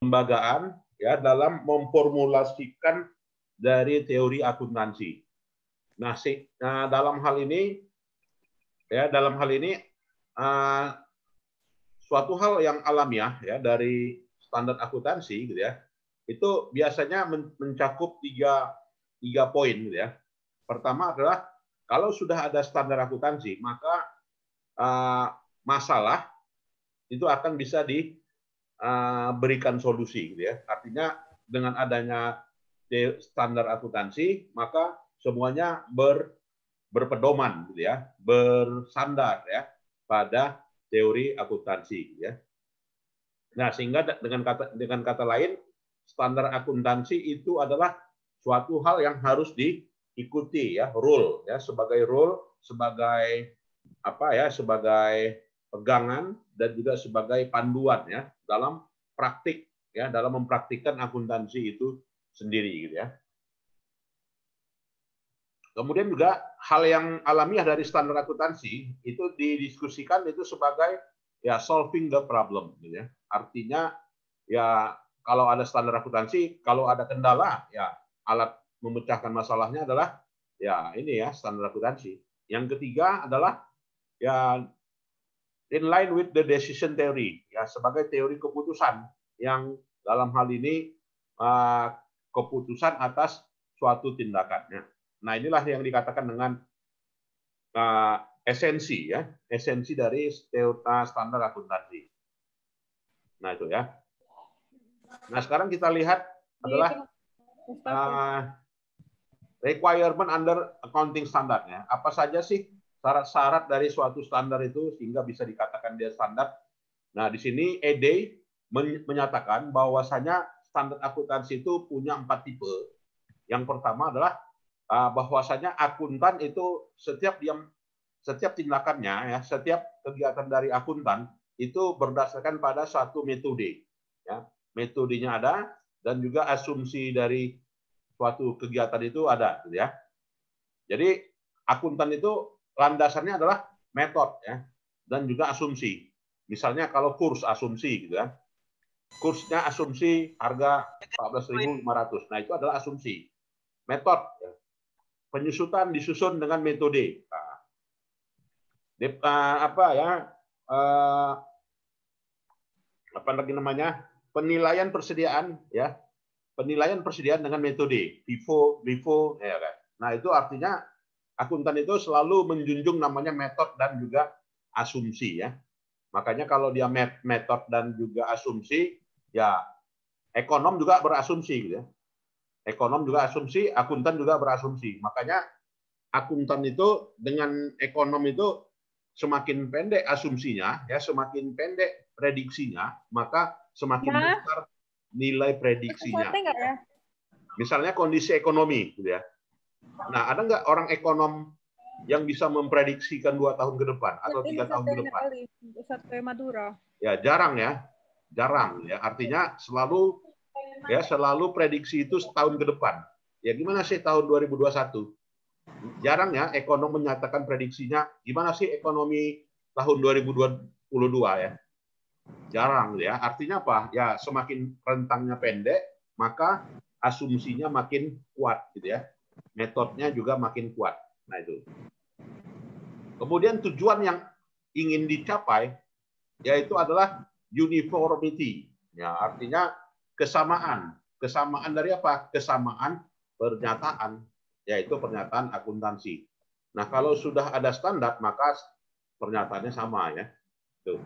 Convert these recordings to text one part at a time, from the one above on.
kelembagaan ya dalam memformulasikan dari teori akuntansi. Nah, dalam hal ini suatu hal yang alamiah ya dari standar akuntansi gitu ya, itu biasanya mencakup tiga poin gitu ya. Pertama adalah kalau sudah ada standar akuntansi, maka masalah itu akan bisa diberikan solusi gitu ya. Artinya dengan adanya standar akuntansi, maka semuanya berpedoman gitu ya, bersandar ya pada teori akuntansi ya. Nah, sehingga dengan kata lain, standar akuntansi itu adalah suatu hal yang harus diikuti ya, rule ya, sebagai sebagai pegangan dan juga sebagai panduan ya dalam praktik ya, dalam mempraktikkan akuntansi itu sendiri gitu ya. Kemudian juga hal yang alamiah dari standar akuntansi itu didiskusikan itu sebagai ya solving the problem gitu ya. Artinya ya kalau ada standar akuntansi, kalau ada kendala ya alat memecahkan masalahnya adalah ya ini ya standar akuntansi. Yang ketiga adalah ya in line with the decision theory ya, sebagai teori keputusan yang dalam hal ini keputusan atas suatu tindakannya. Nah, inilah yang dikatakan dengan esensi ya, esensi dari standar akuntansi. Nah, itu ya. Nah, sekarang kita lihat adalah requirement under accounting standard ya. Apa saja sih syarat-syarat dari suatu standar itu sehingga bisa dikatakan dia standar? Nah, di sini ED menyatakan bahwasanya standar akuntansi itu punya 4 tipe. Yang pertama adalah bahwasanya akuntan itu setiap tindakannya ya, setiap kegiatan dari akuntan itu berdasarkan pada satu metode ya. Metodenya ada dan juga asumsi dari suatu kegiatan itu ada gitu ya. Jadi akuntan itu landasannya adalah metode ya dan juga asumsi. Misalnya kalau kurs asumsi gitu ya. Kursnya asumsi harga 14.500. Nah, itu adalah asumsi. Metode ya. Penyusutan disusun dengan metode. Penilaian persediaan ya. Penilaian persediaan dengan metode FIFO ya kan. Nah, itu artinya akuntan itu selalu menjunjung namanya metode dan juga asumsi ya. Makanya kalau dia metode dan juga asumsi, ya ekonom juga berasumsi gitu ya. Ekonom juga asumsi, akuntan juga berasumsi. Makanya akuntan itu dengan ekonom itu semakin pendek asumsinya, ya semakin pendek prediksinya, maka semakin besar nilai prediksinya. Ya? Misalnya kondisi ekonomi, gitu ya. Nah, ada nggak orang ekonom yang bisa memprediksikan 2 tahun ke depan atau 3 tahun ke depan? Ya jarang ya, jarang ya. Artinya selalu prediksi itu setahun ke depan. Ya gimana sih tahun 2021? Jarang ya ekonom menyatakan prediksinya gimana sih ekonomi tahun 2022 ya. Jarang ya. Artinya apa? Ya semakin rentangnya pendek, maka asumsinya makin kuat gitu ya. Metodenya juga makin kuat. Nah itu. Kemudian tujuan yang ingin dicapai yaitu adalah uniformity. Ya, artinya kesamaan. Kesamaan dari apa? Kesamaan pernyataan, yaitu pernyataan akuntansi. Nah, kalau sudah ada standar, maka pernyataannya sama ya. Tuh.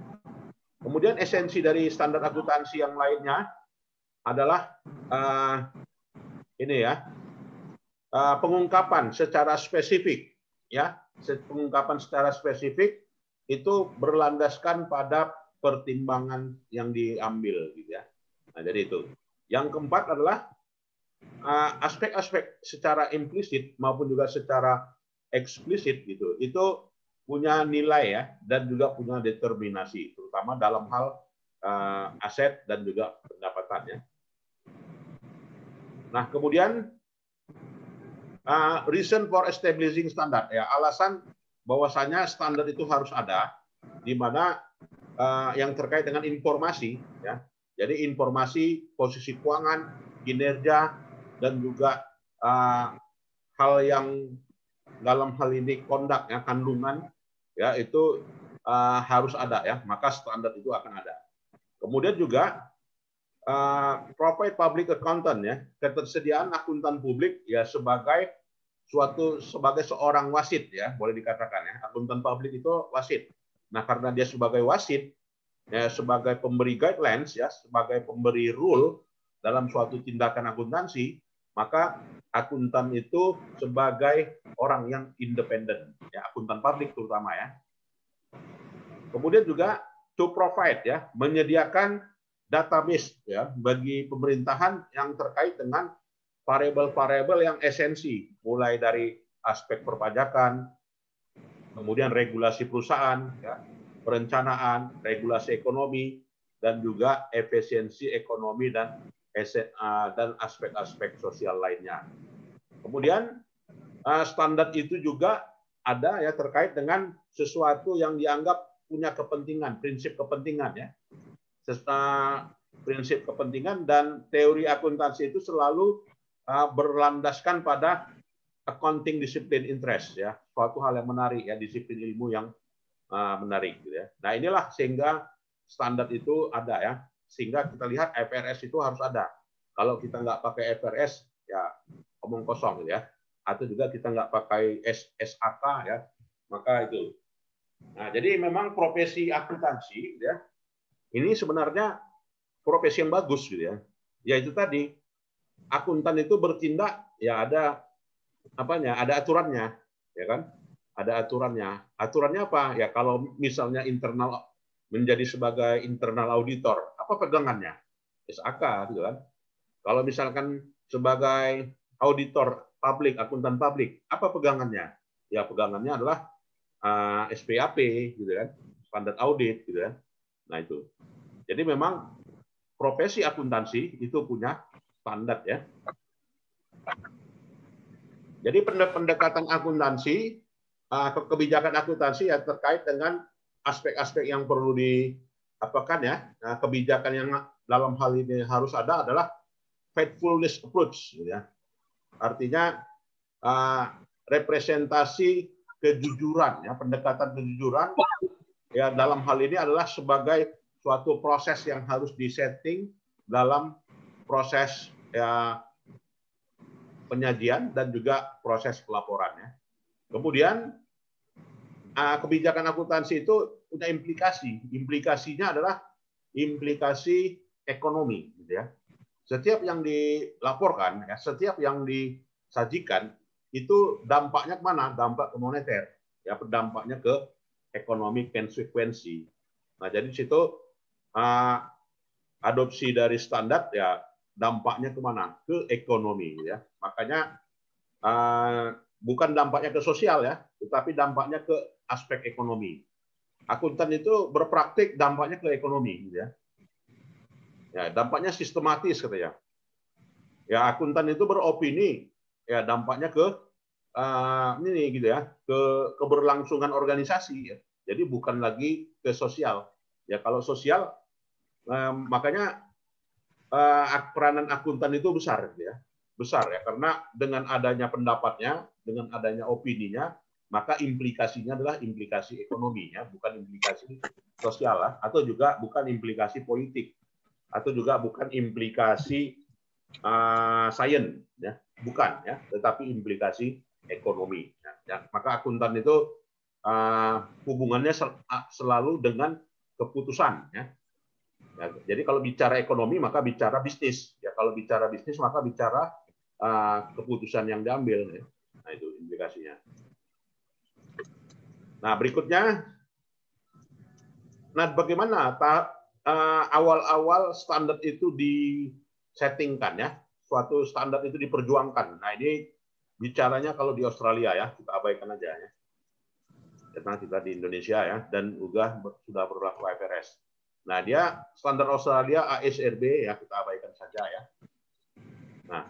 Kemudian esensi dari standar akuntansi yang lainnya adalah pengungkapan secara spesifik, ya. Pengungkapan secara spesifik itu berlandaskan pada pertimbangan yang diambil, gitu ya. Nah, jadi itu. Yang keempat adalah aspek-aspek secara implisit maupun juga secara eksplisit gitu. Itu punya nilai ya dan juga punya determinasi, terutama dalam hal aset dan juga pendapatannya. Nah, kemudian reason for establishing standard ya, alasan bahwasanya standar itu harus ada, di mana yang terkait dengan informasi ya, Jadi informasi posisi keuangan, kinerja, dan juga hal yang dalam hal ini conduct ya, kandungan ya itu harus ada ya, maka standar itu akan ada. Kemudian juga provide public accountant ya, ketersediaan akuntan publik ya sebagai seorang wasit ya, boleh dikatakan ya, akuntan publik itu wasit. Nah, karena dia sebagai wasit ya, sebagai pemberi guidelines ya, sebagai pemberi rule dalam suatu tindakan akuntansi, maka akuntan itu sebagai orang yang independen ya, akuntan publik terutama ya. Kemudian juga to provide ya, menyediakan database ya bagi pemerintahan yang terkait dengan variabel-variabel yang esensi, mulai dari aspek perpajakan, kemudian regulasi perusahaan ya, perencanaan, regulasi ekonomi, dan juga efisiensi ekonomi dan aspek-aspek sosial lainnya. Kemudian standar itu juga ada ya terkait dengan sesuatu yang dianggap punya kepentingan, prinsip kepentingan ya. Prinsip kepentingan dan teori akuntansi itu selalu berlandaskan pada accounting discipline interest ya, suatu hal yang menarik ya, disiplin ilmu yang menarik gitu ya. Nah, inilah sehingga standar itu ada ya, sehingga kita lihat IFRS itu harus ada. Kalau kita nggak pakai IFRS ya omong kosong gitu ya, atau juga kita nggak pakai SAK ya, maka itu. Nah, jadi memang profesi akuntansi gitu ya, ini sebenarnya profesi yang bagus gitu ya. Ya itu tadi, akuntan itu bertindak ya ada apanya, ada aturannya, ya kan? Ada aturannya. Aturannya apa? Ya kalau misalnya internal menjadi sebagai internal auditor, apa pegangannya? SAK gitu kan. Kalau misalkan sebagai auditor publik, akuntan publik, apa pegangannya? Ya pegangannya adalah SPAP gitu kan, standar audit gitu kan. Nah itu. Jadi memang profesi akuntansi itu punya standar ya. Jadi pendekatan akuntansi, kebijakan akuntansi ya terkait dengan aspek-aspek yang perlu diapakan ya. Nah, kebijakan yang dalam hal ini harus ada adalah faithfulness approach, ya. Artinya representasi kejujuran, ya, pendekatan kejujuran. Ya, dalam hal ini adalah sebagai suatu proses yang harus disetting dalam proses ya penyajian dan juga proses pelaporannya. Kemudian kebijakan akuntansi itu punya implikasi. Implikasinya adalah implikasi ekonomi, gitu ya. Setiap yang dilaporkan, ya, setiap yang disajikan itu dampaknya kemana? Dampak ke moneter, ya, dampaknya ke ekonomi konsekuensi. Nah, jadi di situ adopsi dari standar ya dampaknya kemana? Ke ekonomi ya. Makanya bukan dampaknya ke sosial ya, tetapi dampaknya ke aspek ekonomi. Akuntan itu berpraktik dampaknya ke ekonomi ya. Ya, dampaknya sistematis katanya. Ya, akuntan itu beropini ya dampaknya ke ini gitu ya, ke keberlangsungan organisasi ya. Jadi bukan lagi ke sosial. Ya, kalau sosial makanya peranan akuntan itu besar ya. Besar ya, karena dengan adanya pendapatnya, dengan adanya opininya, maka implikasinya adalah implikasi ekonomi ya, bukan implikasi sosial lah, atau juga bukan implikasi politik, atau juga bukan implikasi sains ya, bukan ya, tetapi implikasi ekonomi. Ya, maka akuntan itu hubungannya selalu dengan keputusan ya. Ya, jadi kalau bicara ekonomi maka bicara bisnis. Ya, kalau bicara bisnis maka bicara keputusan yang diambil. Ya. Nah itu implikasinya. Nah berikutnya, nah bagaimana awal-awal standar itu disettingkan ya, suatu standar itu diperjuangkan. Nah ini bicaranya kalau di Australia ya, kita abaikan aja ya. Karena kita di Indonesia ya, dan juga sudah berlaku IFRS. Nah, dia standar Australia ASRB ya, kita abaikan saja ya. Nah,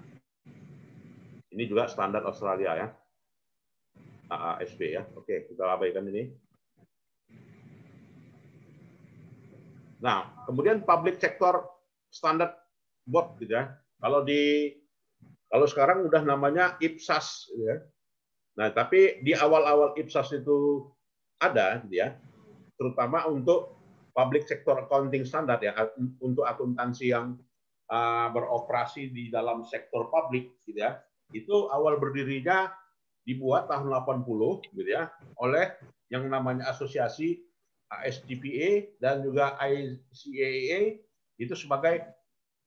ini juga standar Australia ya. AASB ya. Oke, kita abaikan ini. Nah, kemudian public sector standar board gitu ya. Kalau sekarang udah namanya IPSAS gitu ya. Nah, tapi di awal-awal IPSAS itu ada gitu ya, terutama untuk public sector accounting standard ya, untuk akuntansi yang beroperasi di dalam sektor publik gitu ya. Itu awal berdirinya dibuat tahun 80 gitu ya oleh yang namanya asosiasi ASDPA dan juga ICAA itu sebagai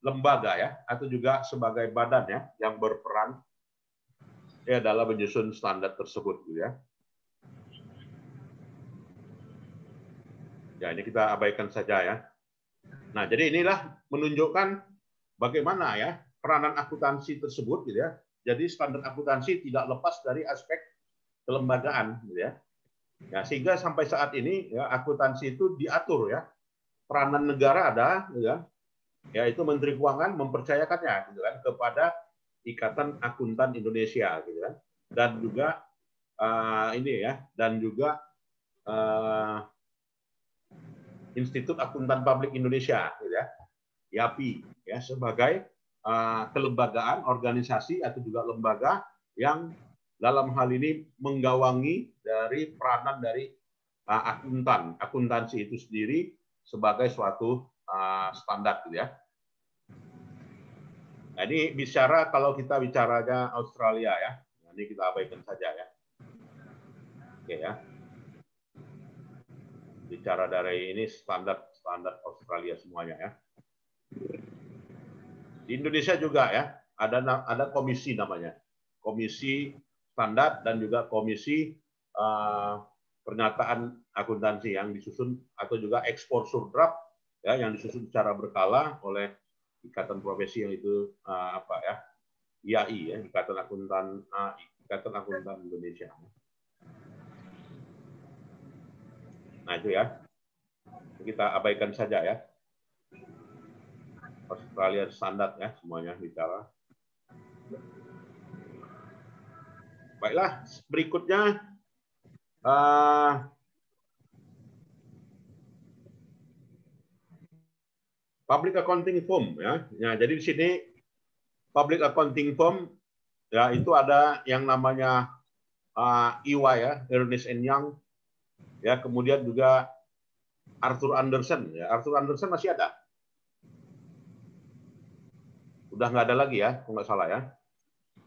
lembaga ya atau juga sebagai badan ya yang berperan ya dalam menyusun standar tersebut gitu ya. Ya, ini kita abaikan saja ya. Nah, jadi inilah menunjukkan bagaimana ya peranan akuntansi tersebut gitu ya. Jadi standar akuntansi tidak lepas dari aspek kelembagaan gitu ya. Ya, sehingga sampai saat ini ya akuntansi itu diatur ya. Peranan negara ada gitu ya. Yaitu Menteri Keuangan mempercayakannya gitu kan kepada Ikatan Akuntan Indonesia gitu kan. Dan juga ini ya dan juga Institut Akuntan Publik Indonesia gitu ya. YAPI ya sebagai kelembagaan organisasi atau juga lembaga yang dalam hal ini menggawangi dari peranan dari akuntansi itu sendiri sebagai suatu standar gitu ya. Nah, ini bicara kalau kita bicaranya Australia ya. Nah, ini kita abaikan saja ya. Oke ya. Bicara dari ini standar Australia semuanya ya. Di Indonesia juga ya, ada komisi namanya. Komisi standar dan juga komisi pernyataan akuntansi yang disusun atau juga exposure draft ya yang disusun secara berkala oleh ikatan profesi yang itu apa ya? IAI ya, Ikatan Akuntan Indonesia. Nah, itu ya. Kita abaikan saja ya. Australia standar ya semuanya bicara. Baiklah, berikutnya public accounting firm ya. Ya, jadi di sini public accounting firm ya itu ada yang namanya EY ya, Ernst & Young ya, kemudian juga Arthur Andersen ya. Arthur Andersen masih ada. Udah nggak ada lagi ya, kalau nggak salah ya.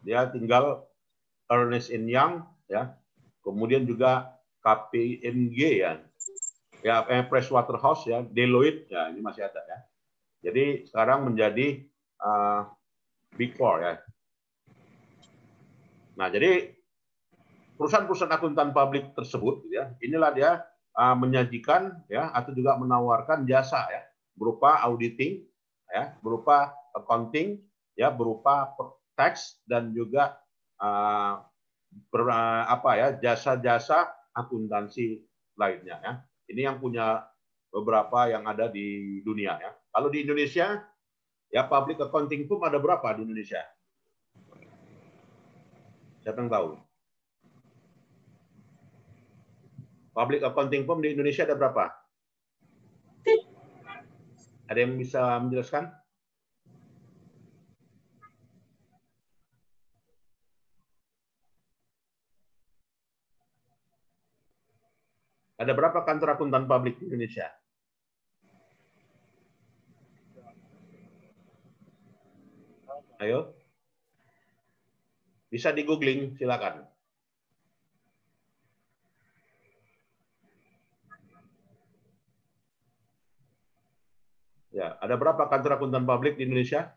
Dia tinggal Ernst & Young ya. Kemudian juga KPMG ya. Ya, Pricewaterhouse ya, Deloitte ya, ini masih ada ya. Jadi sekarang menjadi Big Four ya. Nah, jadi perusahaan-perusahaan akuntan publik tersebut ya, inilah dia menyajikan ya atau juga menawarkan jasa ya berupa auditing ya, berupa accounting ya, berupa tax dan juga jasa-jasa akuntansi lainnya ya. Ini yang punya beberapa yang ada di dunia ya. Kalau di Indonesia ya public accounting firm ada berapa di Indonesia? Siapa yang tahu? Public accounting firm di Indonesia ada berapa? Ada yang bisa menjelaskan? Ada berapa kantor akuntan publik di Indonesia? Ayo. Bisa di googling, silakan. Ya, ada berapa kantor akuntan publik di Indonesia?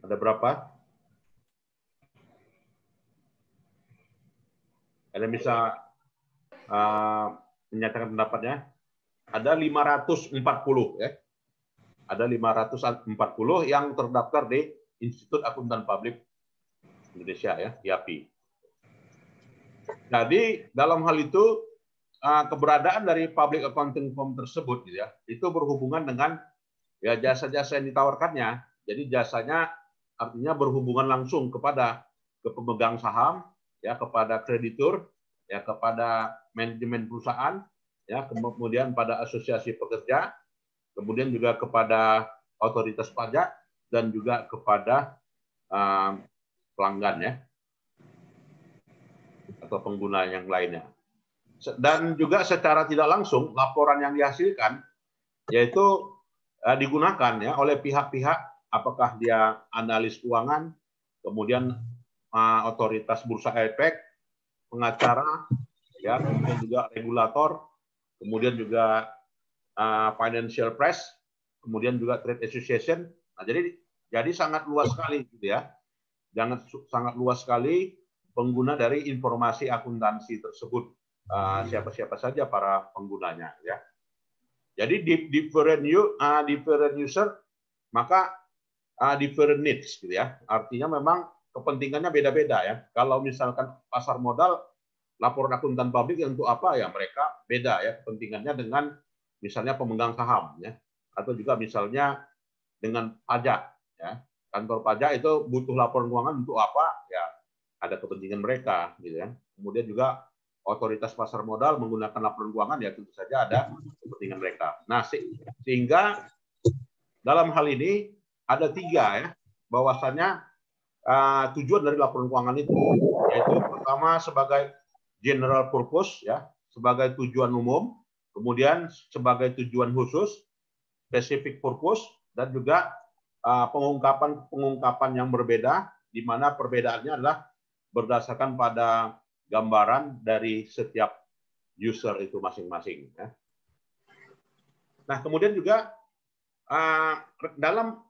Ada berapa? Ada yang bisa menyatakan pendapatnya? Ada 540 ya. Ada 540 yang terdaftar di Institut Akuntan Publik Indonesia ya, IAPI. Jadi dalam hal itu keberadaan dari public accounting firm tersebut gitu ya, itu berhubungan dengan ya jasa-jasa yang ditawarkannya. Jadi jasanya artinya berhubungan langsung kepada pemegang saham ya, kepada kreditur ya kepada manajemen perusahaan, ya kemudian pada asosiasi pekerja, kemudian juga kepada otoritas pajak dan juga kepada pelanggan ya atau pengguna yang lainnya. Dan juga secara tidak langsung laporan yang dihasilkan yaitu digunakan ya oleh pihak-pihak, apakah dia analis keuangan, kemudian otoritas bursa efek, pengacara, ya kemudian juga regulator, kemudian juga financial press, kemudian juga trade association. Nah, jadi sangat luas sekali gitu ya. Sangat luas sekali pengguna dari informasi akuntansi tersebut. Siapa-siapa saja para penggunanya ya. Jadi different user maka different needs gitu ya. Artinya memang kepentingannya beda-beda ya. Kalau misalkan pasar modal laporan akuntan publik untuk apa ya, mereka beda ya kepentingannya dengan misalnya pemegang saham ya, atau juga misalnya dengan pajak ya. Kantor pajak itu butuh laporan keuangan untuk apa ya, ada kepentingan mereka gitu ya. Kemudian juga otoritas pasar modal menggunakan laporan keuangan ya tentu saja ada kepentingan mereka. Nah, sehingga dalam hal ini ada 3 ya, bahwasannya tujuan dari laporan keuangan itu, yaitu pertama sebagai general purpose ya, sebagai tujuan umum, kemudian sebagai tujuan khusus, specific purpose, dan juga pengungkapan yang berbeda, di mana perbedaannya adalah berdasarkan pada gambaran dari setiap user itu masing-masing. Ya. Nah, kemudian juga dalam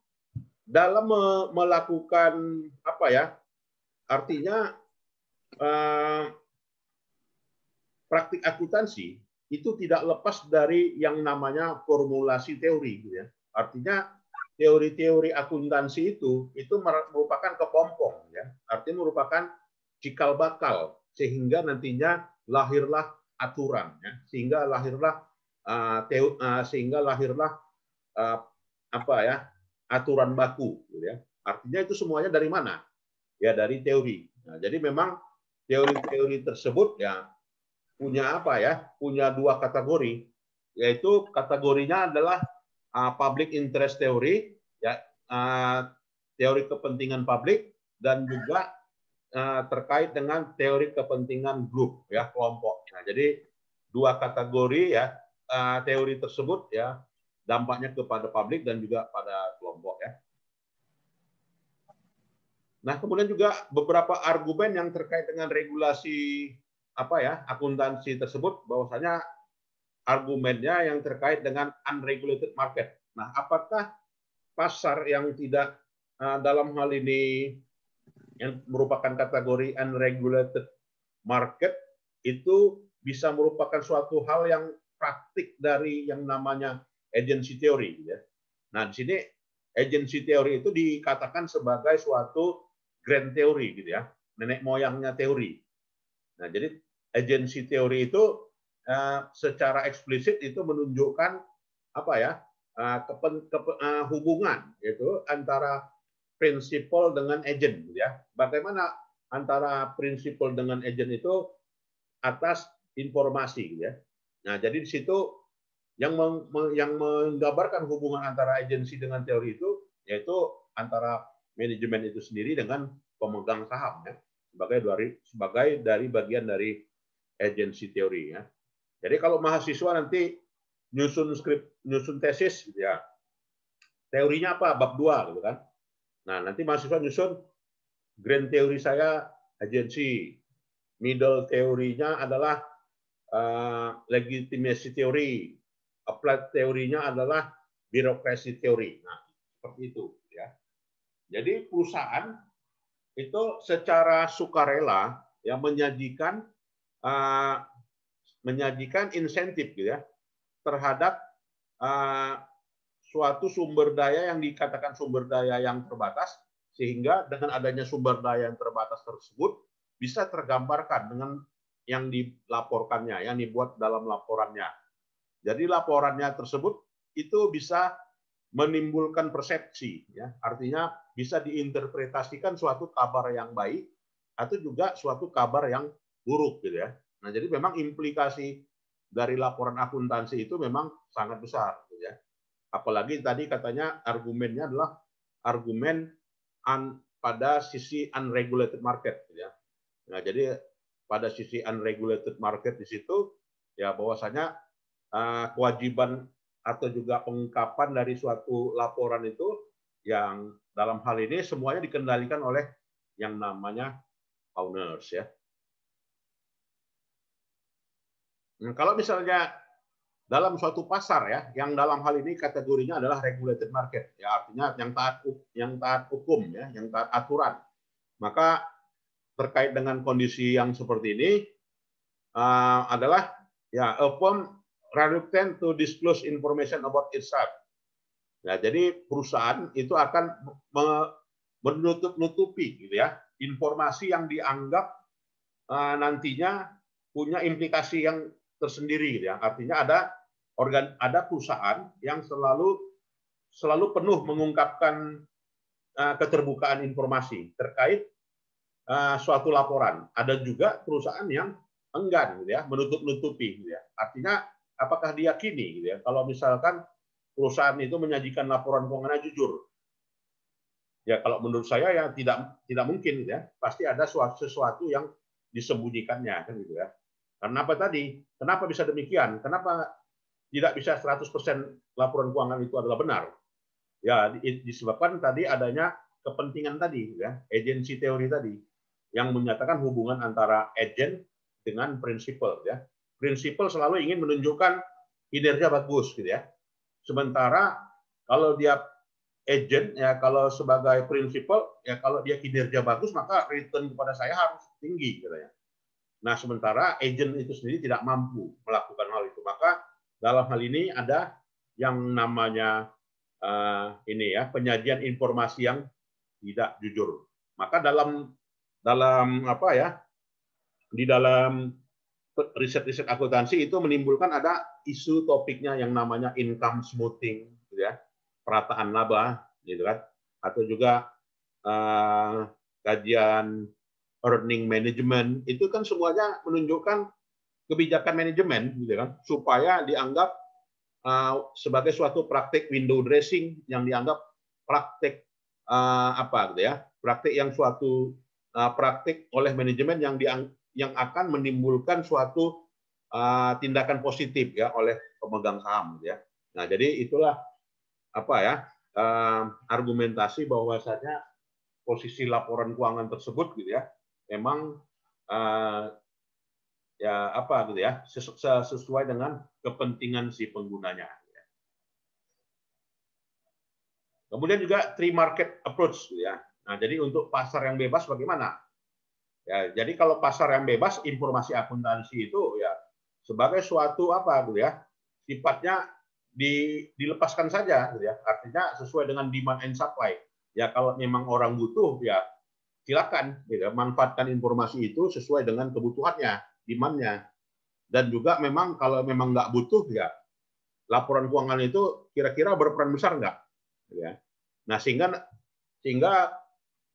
melakukan apa ya, artinya praktik akuntansi itu tidak lepas dari yang namanya formulasi teori, gitu ya. Artinya teori-teori akuntansi itu merupakan kepompong, ya. Artinya merupakan cikal bakal sehingga nantinya lahirlah aturan, ya. Sehingga lahirlah apa ya, aturan baku, gitu ya. Artinya itu semuanya dari mana? Ya dari teori. Nah, jadi memang teori-teori tersebut ya punya apa ya? Punya 2 kategori, yaitu kategorinya adalah public interest theory, ya teori kepentingan publik, dan juga terkait dengan teori kepentingan grup ya, kelompok. Nah, jadi 2 kategori ya teori tersebut ya dampaknya kepada publik dan juga pada kelompok ya. Nah, kemudian juga beberapa argumen yang terkait dengan regulasi apa ya, akuntansi tersebut, bahwasanya argumennya yang terkait dengan unregulated market. Nah, apakah pasar yang tidak dalam hal ini yang merupakan kategori unregulated market itu bisa merupakan suatu hal yang praktik dari yang namanya agency theory, ya. Nah, di sini agency theory itu dikatakan sebagai suatu grand theory gitu ya, nenek moyangnya teori. Nah, jadi agency theory itu secara eksplisit itu menunjukkan apa ya, hubungan yaitu antara prinsipal dengan agent, gitu ya. Bagaimana antara prinsipal dengan agent itu atas informasi, gitu ya. Nah, jadi di situ yang menggambarkan hubungan antara agensi dengan teori itu yaitu antara manajemen itu sendiri dengan pemegang saham ya, sebagai dari bagian dari agency teori ya. Jadi kalau mahasiswa nanti nyusun tesis gitu ya, teorinya apa, bab 2 gitu kan. Nah, nanti mahasiswa nyusun grand teori saya agensi, middle teorinya adalah legitimacy teori, applied teorinya adalah birokrasi teori. Nah, seperti itu ya. Jadi perusahaan itu secara sukarela ya menyajikan insentif gitu ya terhadap suatu sumber daya yang dikatakan sumber daya yang terbatas, sehingga dengan adanya sumber daya yang terbatas tersebut bisa tergambarkan dengan yang dilaporkannya, yang dibuat dalam laporannya. Jadi laporannya tersebut itu bisa menimbulkan persepsi, ya. Artinya bisa diinterpretasikan suatu kabar yang baik atau juga suatu kabar yang buruk, gitu ya. Nah, jadi memang implikasi dari laporan akuntansi itu memang sangat besar, ya. Apalagi tadi katanya argumennya adalah argumen pada sisi unregulated market, ya. Nah, jadi pada sisi unregulated market di situ, ya bahwasanya kewajiban atau juga pengungkapan dari suatu laporan itu yang dalam hal ini semuanya dikendalikan oleh yang namanya owners, ya. Nah, kalau misalnya dalam suatu pasar, ya, yang dalam hal ini kategorinya adalah regulated market, ya, artinya yang taat hukum, ya, yang taat aturan, maka terkait dengan kondisi yang seperti ini adalah, ya, a firm reluctant to disclose information about itself. Nah, jadi perusahaan itu akan menutup-nutupi, gitu ya, informasi yang dianggap nantinya punya implikasi yang tersendiri, gitu ya. Artinya ada perusahaan yang selalu penuh mengungkapkan keterbukaan informasi terkait suatu laporan. Ada juga perusahaan yang enggan, gitu ya, menutup-nutupi, gitu ya. Artinya apakah diyakini, gitu ya, kalau misalkan perusahaan itu menyajikan laporan keuangannya jujur? Ya, kalau menurut saya ya tidak mungkin, gitu ya. Pasti ada sesuatu yang disembunyikannya, kan, gitu ya. Karena apa tadi? Kenapa bisa demikian? Kenapa tidak bisa 100% laporan keuangan itu adalah benar? Ya, disebabkan tadi adanya kepentingan tadi, ya, agency teori tadi, yang menyatakan hubungan antara agent dengan prinsipal, ya. Prinsipal selalu ingin menunjukkan kinerja bagus, gitu ya. Sementara kalau dia agent, ya, kalau sebagai prinsipal, ya, kalau dia kinerja bagus maka return kepada saya harus tinggi, gitu ya. Nah, sementara agent itu sendiri tidak mampu melakukan hal itu. Maka dalam hal ini ada yang namanya ini, ya, penyajian informasi yang tidak jujur. Maka dalam apa, ya, di dalam riset-riset akuntansi itu menimbulkan ada isu topiknya yang namanya income smoothing, gitu ya, perataan laba, gitu kan, atau juga kajian earning management, itu kan semuanya menunjukkan kebijakan manajemen, gitu kan, supaya dianggap sebagai suatu praktik window dressing yang dianggap praktik apa, gitu ya, praktik yang suatu praktik oleh manajemen yang akan menimbulkan suatu tindakan positif, ya, oleh pemegang saham, gitu ya. Nah, jadi itulah apa, ya, argumentasi bahwasanya posisi laporan keuangan tersebut, gitu ya, memang ya apa, gitu ya, sesuai dengan kepentingan si penggunanya. Kemudian juga three market approach, gitu ya. Nah, jadi untuk pasar yang bebas bagaimana? Ya, jadi kalau pasar yang bebas, informasi akuntansi itu, ya, sebagai suatu apa, gitu ya, sifatnya dilepaskan saja, gitu ya. Artinya sesuai dengan demand and supply. Ya, kalau memang orang butuh, ya silakan, gitu, manfaatkan informasi itu sesuai dengan kebutuhannya, demand-nya. Dan juga memang kalau memang nggak butuh, ya laporan keuangan itu kira-kira berperan besar nggak? Ya. Nah, sehingga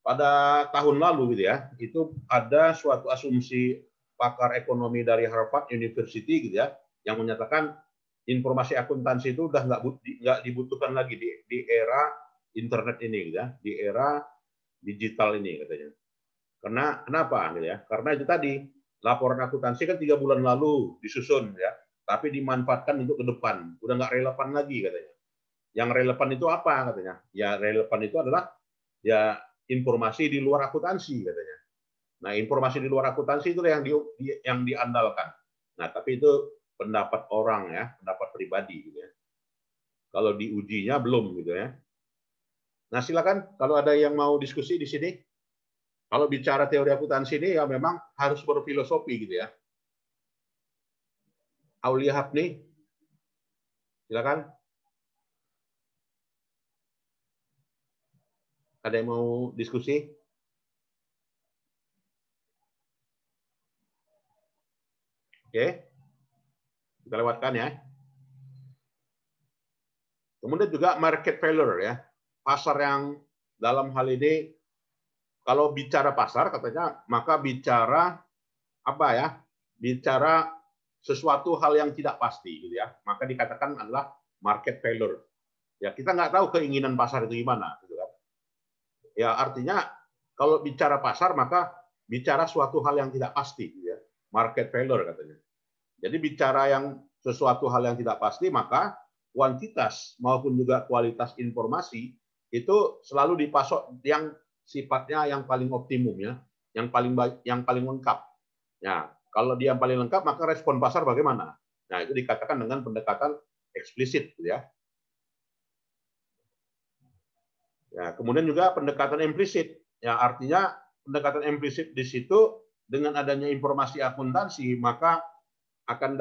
pada tahun lalu, gitu ya, itu ada suatu asumsi pakar ekonomi dari Harvard University, gitu ya, yang menyatakan informasi akuntansi itu udah nggak dibutuhkan lagi di era internet ini, gitu ya, di era digital ini, katanya. Kenapa, gitu ya? Karena itu tadi laporan akuntansi kan 3 bulan lalu disusun, ya, tapi dimanfaatkan untuk ke depan, udah nggak relevan lagi, katanya. Yang relevan itu apa, katanya? Ya, relevan itu adalah, ya, informasi di luar akuntansi, katanya. Nah, informasi di luar akuntansi itu yang diandalkan. Nah, tapi itu pendapat orang, ya, pendapat pribadi, gitu ya. Kalau diujinya belum, gitu ya. Nah, silakan kalau ada yang mau diskusi di sini. Kalau bicara teori akuntansi ini, ya memang harus berfilosofi, gitu ya. Aulia Hapni, silakan. Ada yang mau diskusi? Oke, kita lewatkan, ya. Kemudian juga market failure, ya, pasar yang dalam hal ini, kalau bicara pasar katanya, maka bicara apa, ya, bicara sesuatu hal yang tidak pasti, gitu ya, maka dikatakan adalah market failure. Ya, kita nggak tahu keinginan pasar itu gimana, gitu kan. Ya, artinya kalau bicara pasar maka bicara suatu hal yang tidak pasti, gitu ya. Market failure katanya. Jadi bicara yang sesuatu hal yang tidak pasti, maka kuantitas maupun juga kualitas informasi itu selalu dipasok yang sifatnya yang paling optimum, ya, yang paling lengkap. Ya, kalau dia yang paling lengkap, maka respon pasar bagaimana? Nah, itu dikatakan dengan pendekatan eksplisit, ya. Ya, kemudian juga pendekatan implisit. Ya, artinya pendekatan implisit di situ dengan adanya informasi akuntansi maka akan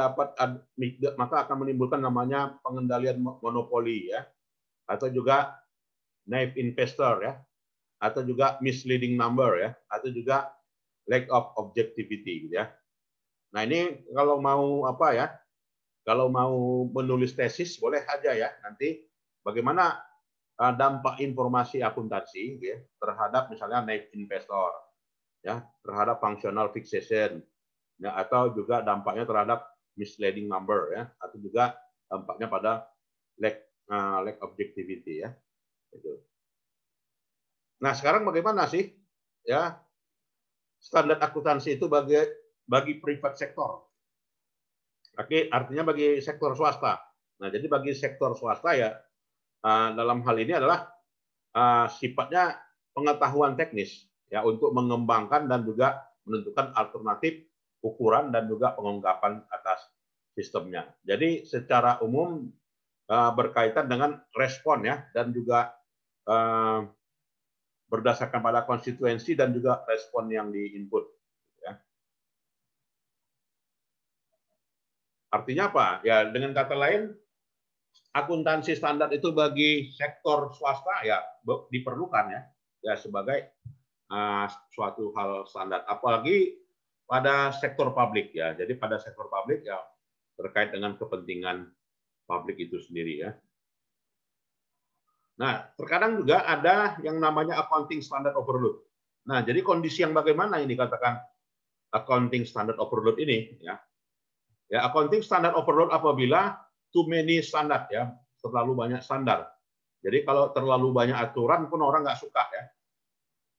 menimbulkan namanya pengendalian monopoli, ya, atau juga naive investor, ya, atau juga misleading number, ya, atau juga lack of objectivity, gitu ya. Nah, ini kalau mau apa ya? Kalau mau menulis tesis boleh aja, ya, nanti bagaimana dampak informasi akuntansi, ya, terhadap misalnya naive investor, ya, terhadap functional fixation, ya, atau juga dampaknya terhadap misleading number, ya, atau juga dampaknya pada lack objectivity, ya. Itu. Nah, sekarang bagaimana sih, ya, standar akuntansi itu bagi private sector? Artinya bagi sektor swasta. Nah, jadi bagi sektor swasta, ya, dalam hal ini adalah sifatnya pengetahuan teknis, ya, untuk mengembangkan dan juga menentukan alternatif ukuran dan juga pengungkapan atas sistemnya. Jadi secara umum berkaitan dengan respon, ya, dan juga berdasarkan pada konstituensi dan juga respon yang di-input. Ya. Artinya apa? Ya, dengan kata lain, akuntansi standar itu bagi sektor swasta ya diperlukan, ya sebagai suatu hal standar, apalagi pada sektor publik, ya. Jadi pada sektor publik, ya, terkait dengan kepentingan publik itu sendiri, ya. Nah, terkadang juga ada yang namanya accounting standard overload. Nah, jadi kondisi yang bagaimana ini dikatakan accounting standard overload ini, ya. Ya, accounting standard overload apabila too many standard, ya, terlalu banyak standar. Jadi kalau terlalu banyak aturan pun orang nggak suka, ya.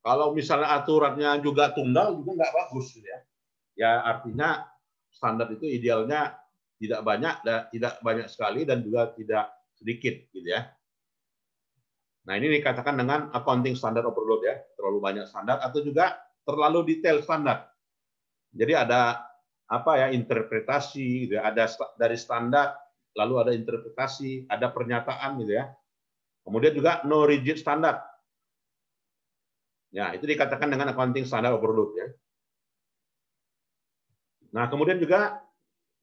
Kalau misalnya aturannya juga tunggal juga nggak bagus, ya. Ya, artinya standar itu idealnya tidak banyak sekali dan juga tidak sedikit, gitu ya. Nah, ini dikatakan dengan accounting standard overload, ya, terlalu banyak standar atau juga terlalu detail standar. Jadi ada apa ya, interpretasi, gitu ya. Ada dari standar, lalu ada interpretasi, ada pernyataan, gitu ya. Kemudian juga no rigid standard. Ya, itu dikatakan dengan accounting standard overload, ya. Nah, kemudian juga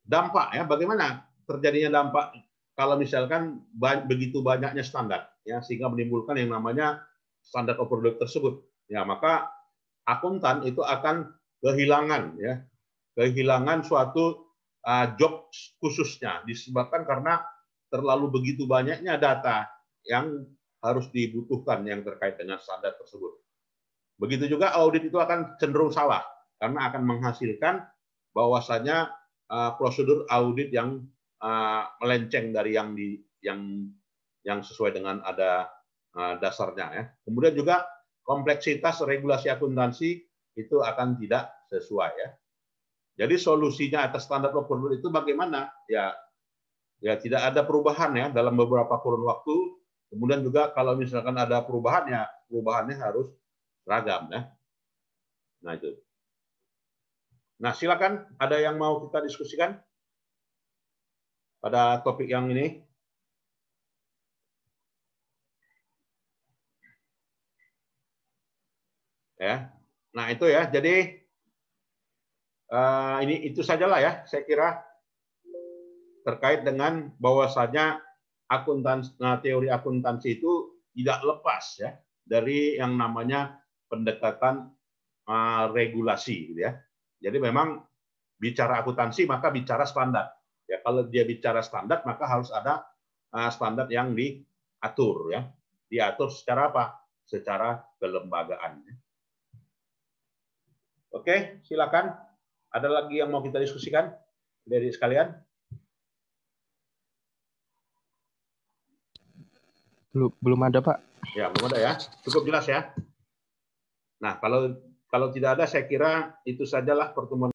dampak, ya, bagaimana terjadinya dampak kalau misalkan begitu banyaknya standar, ya, sehingga menimbulkan yang namanya standar overload tersebut. Ya, maka akuntan itu akan kehilangan, ya, kehilangan suatu job khususnya disebabkan karena terlalu begitu banyaknya data yang harus dibutuhkan yang terkait dengan standar tersebut. Begitu juga audit itu akan cenderung salah karena akan menghasilkan bahwasanya prosedur audit yang melenceng dari yang sesuai dengan ada dasarnya, ya. Kemudian juga kompleksitas regulasi akuntansi itu akan tidak sesuai, ya. Jadi solusinya atas standar overload itu bagaimana? Ya tidak ada perubahan, ya, dalam beberapa kurun waktu. Kemudian juga kalau misalkan ada perubahan, ya perubahannya harus seragam, ya. Nah, itu. Nah, silakan ada yang mau kita diskusikan pada topik yang ini. Ya. Nah, itu, ya. Jadi ini itu sajalah, ya, saya kira terkait dengan bahwasanya teori akuntansi itu tidak lepas, ya, dari yang namanya pendekatan regulasi, gitu ya. Jadi memang bicara akuntansi maka bicara standar. Ya, kalau dia bicara standar maka harus ada standar yang diatur, ya. Diatur secara apa? Secara kelembagaan. Oke, silakan. Ada lagi yang mau kita diskusikan dari sekalian? Belum ada, Pak. Ya, belum ada ya. Cukup jelas ya. Nah, kalau tidak ada, saya kira itu sajalah pertemuan